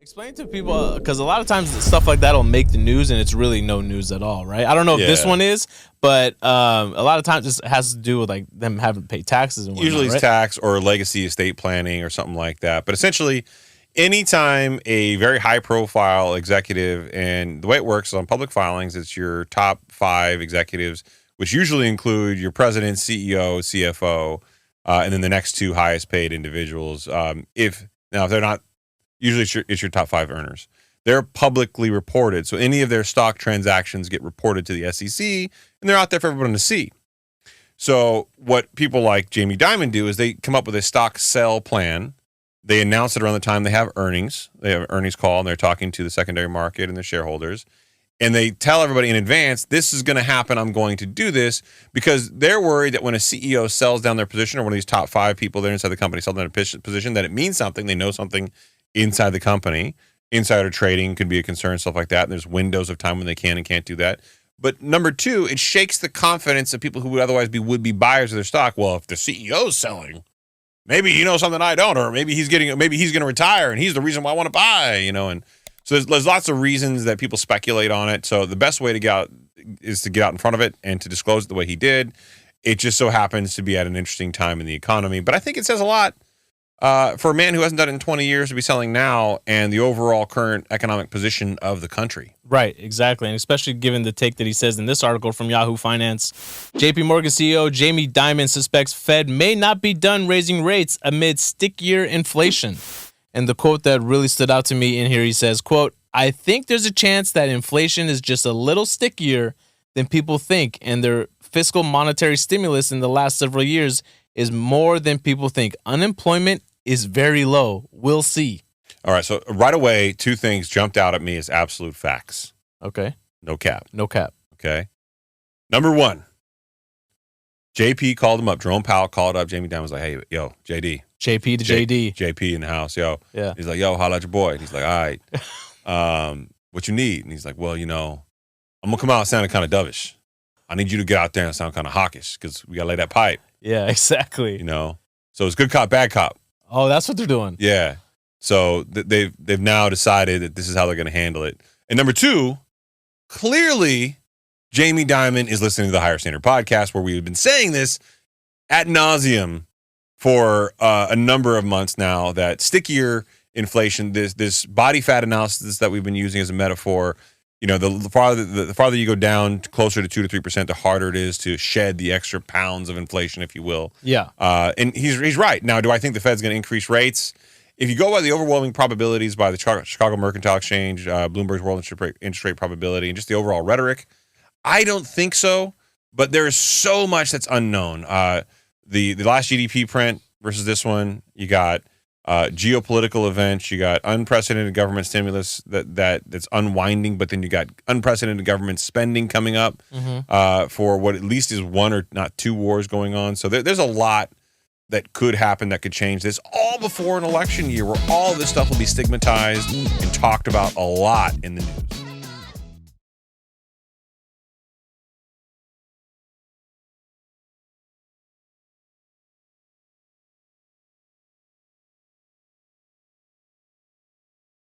Explain to people, because a lot of times stuff like that will make the news, and it's really no news at all, right? I don't know if this one is, but a lot of times it has to do with like them having to pay taxes and whatnot. Usually it's right? tax or legacy estate planning or something like that. But essentially, anytime a very high-profile executive, and the way it works is on public filings, it's your top 5 executives, which usually include your president, CEO, CFO, and then the next 2 highest-paid individuals. If they're not, usually it's your top 5 earners. They're publicly reported, so any of their stock transactions get reported to the SEC, and they're out there for everyone to see. So what people like Jamie Dimon do is they come up with a stock sell plan. They announce it around the time they have earnings. They have an earnings call, and they're talking to the secondary market and the shareholders. And they tell everybody in advance, this is going to happen, I'm going to do this, because they're worried that when a CEO sells down their position, or one of these top 5 people there inside the company sell down their position, that it means something. They know something inside the company. Insider trading could be a concern, stuff like that. And there's windows of time when they can and can't do that. But number 2, it shakes the confidence of people who would otherwise be would-be buyers of their stock. Well, if the CEO's selling, maybe he knows something I don't, or maybe he's going to retire, and he's the reason why I want to buy, And so there's lots of reasons that people speculate on it. So the best way to get out is to get out in front of it and to disclose it the way he did. It just so happens to be at an interesting time in the economy. But I think it says a lot for a man who hasn't done it in 20 years to be selling now, and the overall current economic position of the country. Right, exactly. And especially given the take that he says in this article from Yahoo Finance, JPMorgan CEO Jamie Dimon suspects Fed may not be done raising rates amid stickier inflation. And the quote that really stood out to me in here, he says, quote, "I think there's a chance that inflation is just a little stickier than people think, and their fiscal monetary stimulus in the last several years is more than people think. Unemployment is very low. We'll see." All right, so right away, 2 things jumped out at me as absolute facts. Okay. No cap. No cap. Okay. Number 1, JP called him up. Jerome Powell called up. Jamie Dimon was like, "Hey, yo, JD." JP to JD. JP in the house, yo. Yeah. He's like, "Yo, holla at your boy." And he's like, "All right, what you need?" And he's like, "Well, I'm going to come out sounding kind of dovish. I need you to get out there and sound kind of hawkish, because we got to lay that pipe." Yeah, exactly. So it's good cop, bad cop. Oh, that's what they're doing. Yeah. So they've now decided that this is how they're going to handle it. And number 2, clearly Jamie Dimon is listening to the Higher Standard podcast, where we've been saying this ad nauseum for a number of months now, that stickier inflation, this body fat analysis that we've been using as a metaphor, the farther you go down closer to 2 to 3%, the harder it is to shed the extra pounds of inflation, if you will. Yeah. And he's right. Now, do I think the Fed's going to increase rates? If you go by the overwhelming probabilities by the Chicago Mercantile Exchange, Bloomberg's World Interest Rate Probability, and just the overall rhetoric, I don't think so. But there is so much that's unknown. The last GDP print versus this one, you got geopolitical events, you got unprecedented government stimulus that's unwinding, but then you got unprecedented government spending coming up for what at least is 1 or not 2 wars going on. So there's a lot that could happen, that could change this, all before an election year, where all this stuff will be stigmatized and talked about a lot in the news.